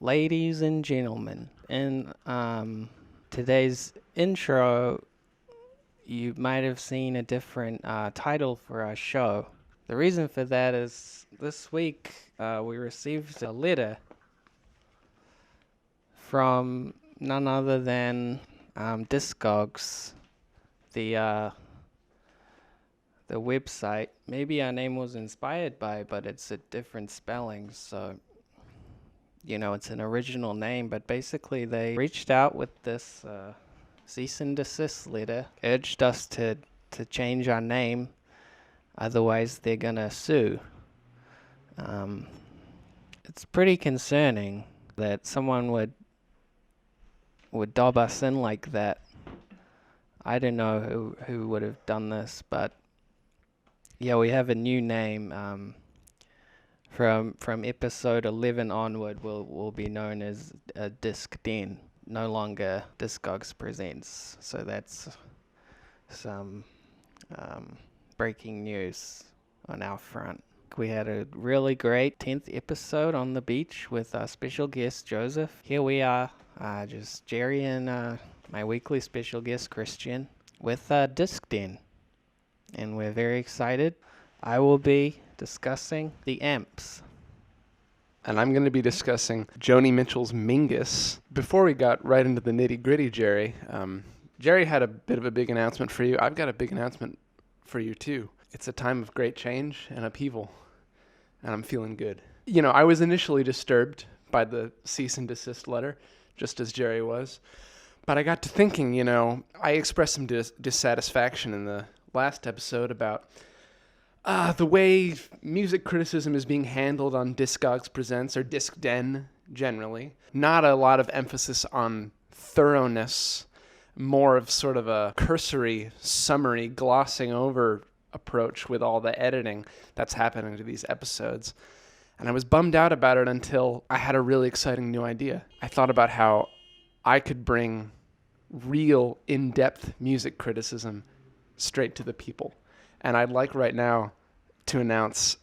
Ladies and gentlemen, in today's intro, you might have seen a different title for our show. The reason for that is this week we received a letter from none other than Diskogs, the website. Maybe our name was inspired by, but it's a different spelling, so it's an original name. But basically, they reached out with this cease and desist letter, urged us to change our name, otherwise they're gonna sue. It's pretty concerning that someone would dob us in like that. I don't know who would have done this, but yeah, we have a new name. From episode 11 onward, will be known as Disc Den, no longer Diskogs Presents. So that's some breaking news on our front. We had a really great 10th episode on the beach with our special guest Joseph. Here we are, just Jerry and my weekly special guest Christian with Disc Den, and we're very excited. I will be discussing the AMPS. And I'm going to be discussing Joni Mitchell's Mingus. Before we got right into the nitty-gritty, Jerry, Jerry had a bit of a big announcement for you. I've got a big announcement for you, too. It's a time of great change and upheaval, and I'm feeling good. I was initially disturbed by the cease and desist letter, just as Jerry was. But I got to thinking, I expressed some dissatisfaction in the last episode about the way music criticism is being handled on Diskogs Presents, or Disc Den generally. Not a lot of emphasis on thoroughness, more of sort of a cursory, summary, glossing over approach with all the editing that's happening to these episodes. And I was bummed out about it until I had a really exciting new idea. I thought about how I could bring real, in-depth music criticism straight to the people. And I'd like right now to announce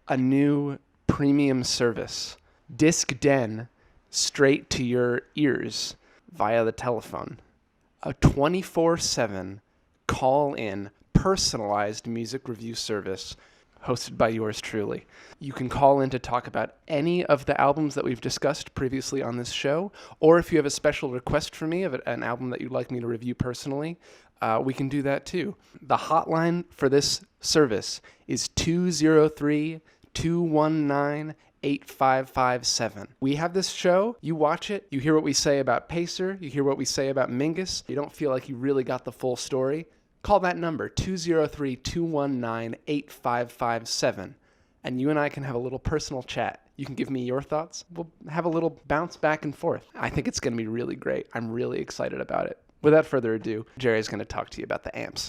a new premium service, Disc Den, straight to your ears via the telephone. A 24/7 call-in, personalized music review service hosted by yours truly. You can call in to talk about any of the albums that we've discussed previously on this show, or if you have a special request for me of an album that you'd like me to review personally, we can do that too. The hotline for this service is 203-219-8557. We have this show, you watch it, you hear what we say about Pacer, you hear what we say about Mingus, you don't feel like you really got the full story, call that number, 203-219-8557, and you and I can have a little personal chat. You can give me your thoughts, we'll have a little bounce back and forth. I think it's going to be really great. I'm really excited about it. Without further ado, Jerry's going to talk to you about the AMPS.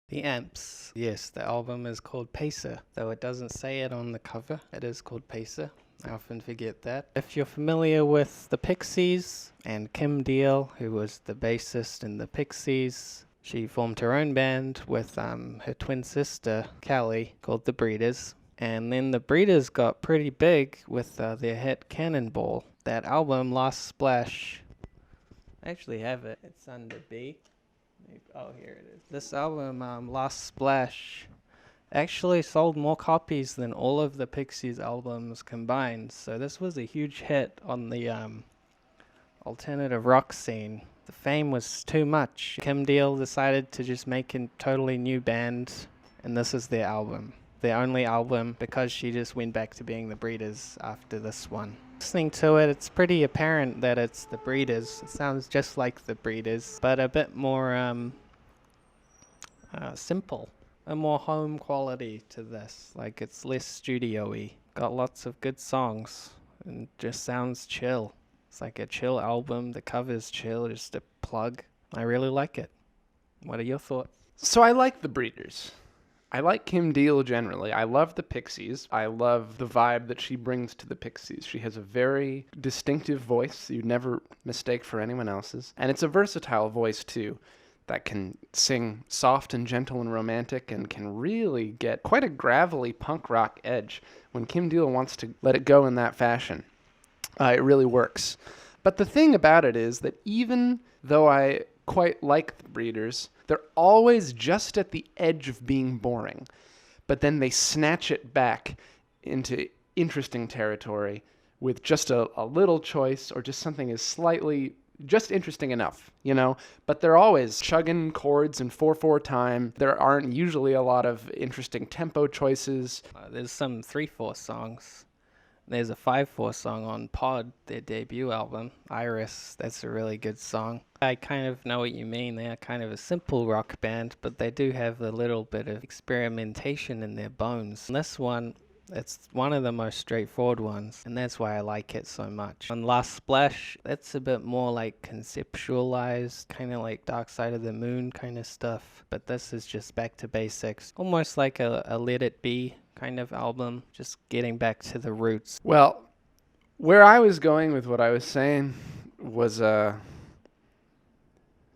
The AMPS. Yes, the album is called Pacer, though it doesn't say it on the cover. It is called Pacer. I often forget that. If you're familiar with the Pixies and Kim Deal, who was the bassist in the Pixies, she formed her own band with her twin sister, Callie, called the Breeders. And then the Breeders got pretty big with their hit Cannonball. That album, Last Splash, I actually have it. It's under B. Oh, here it is. This album, Last Splash, actually sold more copies than all of the Pixies albums combined. So this was a huge hit on the alternative rock scene. The fame was too much. Kim Deal decided to just make a totally new band, and this is their album. Their only album, because she just went back to being the Breeders after this one. Listening to it, it's pretty apparent that it's the Breeders. It sounds just like the Breeders, but a bit more simple, a more home quality to this. Like, it's less studio-y. Got lots of good songs, and just sounds chill. It's like a chill album. The cover's chill, just a plug. I really like it. What are your thoughts? So I like the Breeders. I like Kim Deal generally. I love the Pixies. I love the vibe that she brings to the Pixies. She has a very distinctive voice you'd never mistake for anyone else's. And it's a versatile voice, too, that can sing soft and gentle and romantic and can really get quite a gravelly punk rock edge when Kim Deal wants to let it go in that fashion. It really works. But the thing about it is that even though I quite like the Breeders, they're always just at the edge of being boring. But then they snatch it back into interesting territory with just a little choice or just something is slightly just interesting enough, you know? But they're always chugging chords in 4/4 time. There aren't usually a lot of interesting tempo choices. There's some 3/4 songs. There's a 5/4 song on Pod, their debut album, Iris. That's a really good song. I kind of know what you mean. They are kind of a simple rock band, but they do have a little bit of experimentation in their bones. And this one, it's one of the most straightforward ones, and that's why I like it so much. On Last Splash, that's a bit more like conceptualized, kind of like Dark Side of the Moon kind of stuff. But this is just back to basics, almost like a Let It Be kind of album, just getting back to the roots. Well, where I was going with what I was saying was,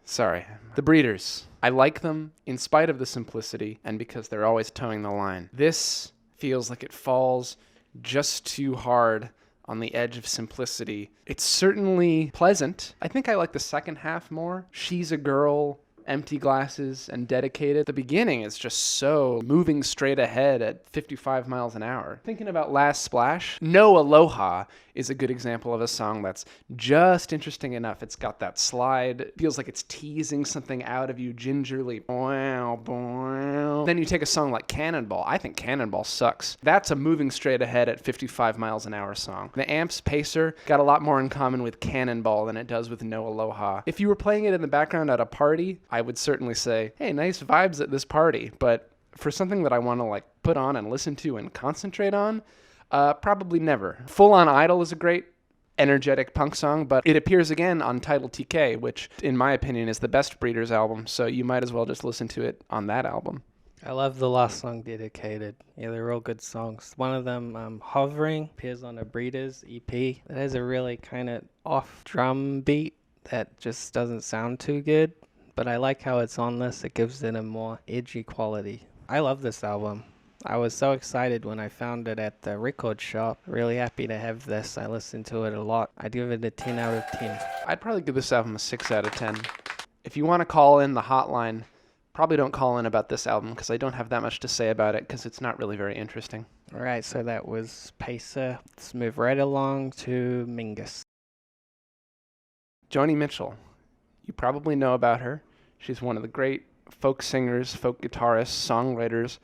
sorry, the Breeders. I like them in spite of the simplicity and because they're always towing the line. This feels like it falls just too hard on the edge of simplicity. It's certainly pleasant. I think I like the second half more. She's a Girl, Empty Glasses, and Dedicated. The beginning is just so moving straight ahead at 55 miles an hour. Thinking about Last Splash, No Aloha is a good example of a song that's just interesting enough. It's got that slide. It feels like it's teasing something out of you gingerly. Then you take a song like Cannonball. I think Cannonball sucks. That's a moving straight ahead at 55 miles an hour song. The AMPS Pacer got a lot more in common with Cannonball than it does with No Aloha. If you were playing it in the background at a party, I would certainly say, hey, nice vibes at this party. But for something that I want to like put on and listen to and concentrate on, probably never. Full On Idol is a great energetic punk song, but it appears again on Untitled TK, which in my opinion is the best Breeders album, so you might as well just listen to it on that album. I love the last song, Dedicated. Yeah, they're all good songs. One of them, Hovering, appears on a Breeders EP. It has a really kind of off drum beat that just doesn't sound too good, but I like how it's on this. It gives it a more edgy quality. I love this album. I was so excited when I found it at the record shop. Really happy to have this. I listen to it a lot. I'd give it a 10 out of 10. I'd probably give this album a 6 out of 10. If you want to call in the hotline, probably don't call in about this album because I don't have that much to say about it because it's not really very interesting. All right, so that was Pacer. Let's move right along to Mingus. Joni Mitchell. You probably know about her. She's one of the great folk singers, folk guitarists, songwriters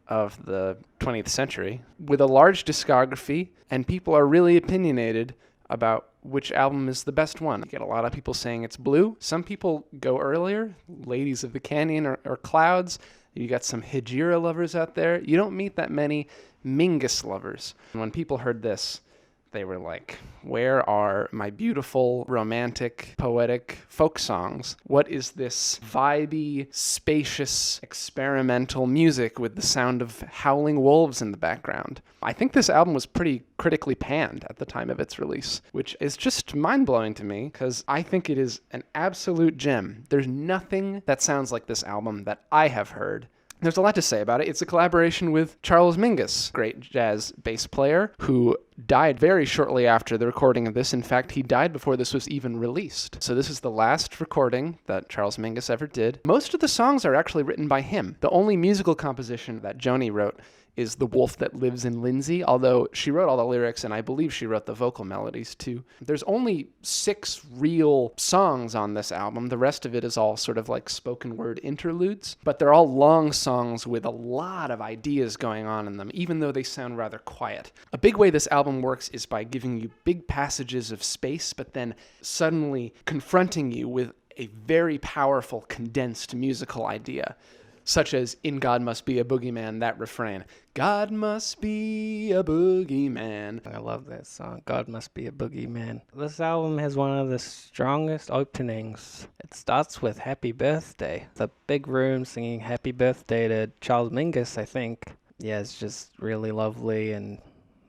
of the 20th century, with a large discography, and people are really opinionated about which album is the best one. You get a lot of people saying it's Blue. Some people go earlier, Ladies of the Canyon or Clouds. You got some Hejira lovers out there. You don't meet that many Mingus lovers. And when people heard this, they were like, where are my beautiful, romantic, poetic folk songs? What is this vibey, spacious, experimental music with the sound of howling wolves in the background? I think this album was pretty critically panned at the time of its release, which is just mind-blowing to me because I think it is an absolute gem. There's nothing that sounds like this album that I have heard. There's a lot to say about it. It's a collaboration with Charles Mingus, great jazz bass player, who died very shortly after the recording of this. In fact, he died before this was even released. So this is the last recording that Charles Mingus ever did. Most of the songs are actually written by him. The only musical composition that JONI wrote is The Wolf That Lives in Lindsay, although she wrote all the lyrics and I believe she wrote the vocal melodies too. There's only 6 real songs on this album. The rest of it is all sort of like spoken word interludes, but they're all long songs with a lot of ideas going on in them, even though they sound rather quiet. A big way this album works is by giving you big passages of space, but then suddenly confronting you with a very powerful, condensed musical idea. Such as in God Must Be a Boogeyman, that refrain, God must be a boogeyman. I love that song, God Must Be a Boogeyman. This album has one of the strongest openings. It starts with Happy Birthday. The big room singing Happy Birthday to Charles Mingus, I think. Yeah, it's just really lovely and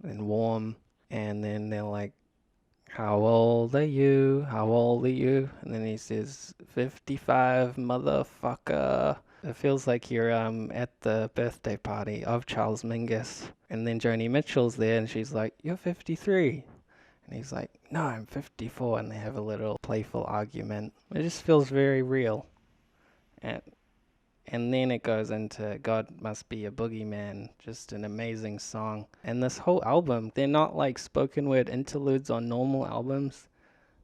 warm. And then they're like, how old are you? How old are you? And then he says, 55, motherfucker. It feels like you're at the birthday party of Charles Mingus. And then Joni Mitchell's there and she's like, you're 53. And he's like, no, I'm 54. And they have a little playful argument. It just feels very real. And And then it goes into God Must Be a Boogeyman, just an amazing song. And this whole album, they're not like spoken word interludes on normal albums.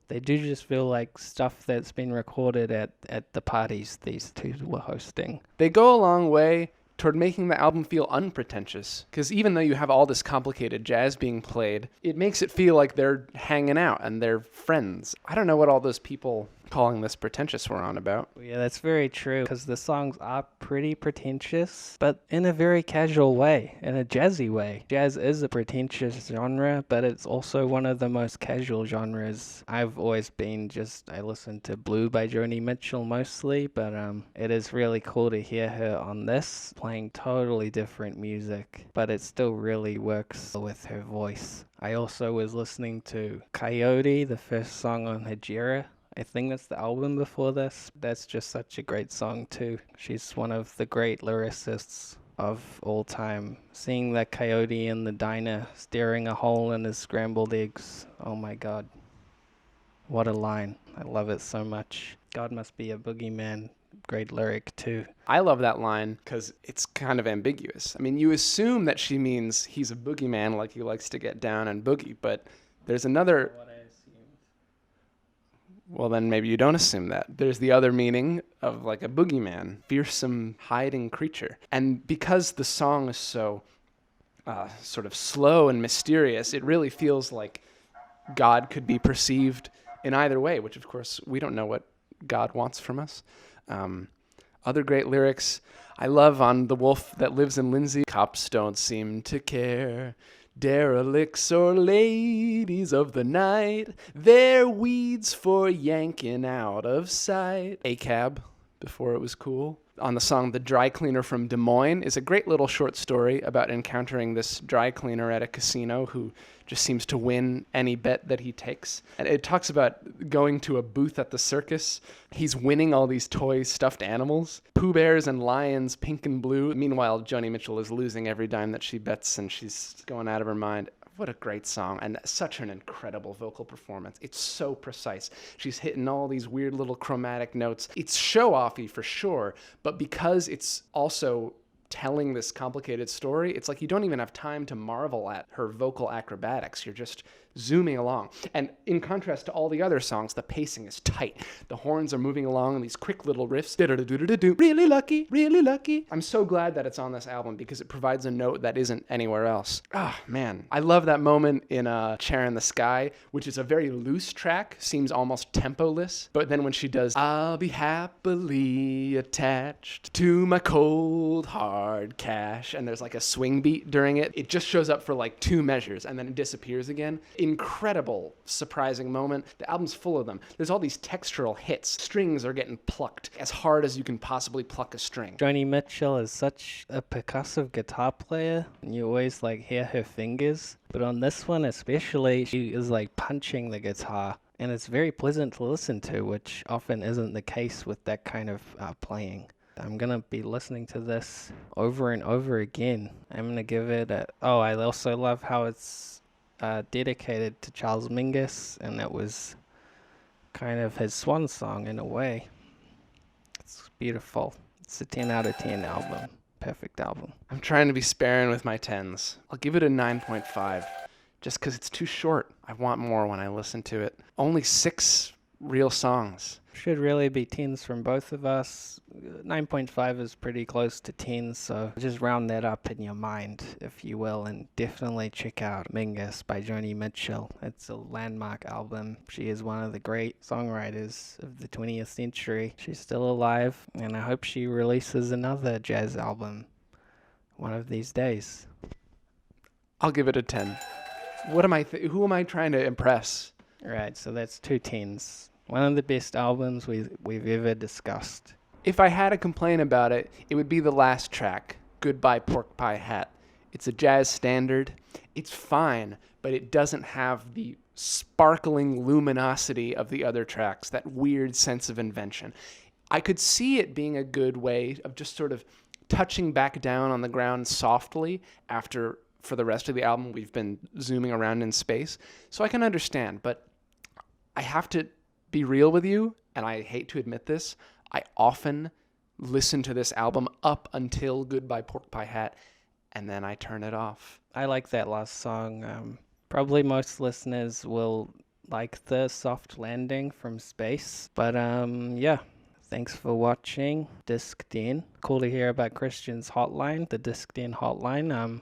They do just feel like stuff that's been recorded at the parties these two were hosting. They go a long way toward making the album feel unpretentious. Because even though you have all this complicated jazz being played, it makes it feel like they're hanging out and they're friends. I don't know what all those people calling this pretentious were on about. Yeah, that's very true, because the songs are pretty pretentious, but in a very casual way, in a jazzy way. Jazz is a pretentious genre, but it's also one of the most casual genres. I've always been I listen to Blue by Joni Mitchell mostly, but it is really cool to hear her on this, playing totally different music, but it still really works with her voice. I also was listening to Coyote, the first song on Hejira. I think that's the album before this. That's just such a great song too. She's one of the great lyricists of all time. Seeing that coyote in the diner staring a hole in his scrambled eggs. Oh my god. What a line. I love it so much. God Must Be a Boogeyman. Great lyric too. I love that line because it's kind of ambiguous. I mean, you assume that she means he's a boogeyman, like he likes to get down and boogie, but there's another... Well, then maybe you don't assume that. There's the other meaning of like a boogeyman, fearsome hiding creature. And because the song is so sort of slow and mysterious, it really feels like God could be perceived in either way, which of course we don't know what God wants from us. Other great lyrics I love on The Wolf That Lives in Lindsay. Cops don't seem to care. Derelicts or ladies of the night, they're weeds for yanking out of sight. A cab, before it was cool. On the song The Dry Cleaner from Des Moines is a great little short story about encountering this dry cleaner at a casino who just seems to win any bet that he takes. And it talks about going to a booth at the circus. He's winning all these toy stuffed animals, Pooh Bears and lions, pink and blue. Meanwhile, Joni Mitchell is losing every dime that she bets and she's going out of her mind. What a great song, and such an incredible vocal performance. It's so precise. She's hitting all these weird little chromatic notes. It's show-offy for sure, but because it's also telling this complicated story, it's like you don't even have time to marvel at her vocal acrobatics. You're just zooming along. And in contrast to all the other songs, the pacing is tight. The horns are moving along in these quick little riffs. Really lucky, really lucky. I'm so glad that it's on this album because it provides a note that isn't anywhere else. Ah, man. I love that moment in Chair in the Sky, which is a very loose track, seems almost tempo-less. But then when she does, I'll be happily attached to my cold hard cash, and there's like a swing beat during it, it just shows up for like 2 measures and then it disappears again. Incredible, surprising moment. The album's full of them. There's all these textural hits. Strings are getting plucked as hard as you can possibly pluck a string. Joni Mitchell is such a percussive guitar player, and you always like hear her fingers. But on this one especially, she is like punching the guitar, and it's very pleasant to listen to, which often isn't the case with that kind of playing. I'm gonna be listening to this over and over again. I'm gonna give it I also love how it's dedicated to Charles Mingus, and it was kind of his swan song in a way. It's beautiful. It's a 10 out of 10 album. Perfect album. I'm trying to be sparing with my 10s. I'll give it a 9.5 just because it's too short. I want more when I listen to it. Only 6 real songs. Should really be 10s from both of us. 9.5 is pretty close to 10, so just round that up in your mind, if you will, and definitely check out Mingus by Joni Mitchell. It's a landmark album. She is one of the great songwriters of the 20th century. She's still alive, and I hope she releases another jazz album one of these days. I'll give it a 10. Who am I trying to impress? Right, so that's 2 10s. One of the best albums we've ever discussed. If I had a complaint about it, it would be the last track, Goodbye Pork Pie Hat. It's a jazz standard. It's fine, but it doesn't have the sparkling luminosity of the other tracks, that weird sense of invention. I could see it being a good way of just sort of touching back down on the ground softly after for the rest of the album, we've been zooming around in space. So I can understand, but I have to be real with you, and I hate to admit this, I often listen to this album up until Goodbye Pork Pie Hat, and then I turn it off. I like that last song. Probably most listeners will like the soft landing from space. But yeah, thanks for watching Disc Den. Cool to hear about Christian's hotline, the Disc Den hotline.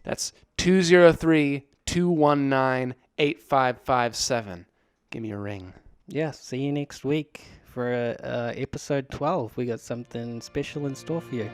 That's 203-219-8557. Give me a ring. Yeah, see you next week for episode 12. We got something special in store for you.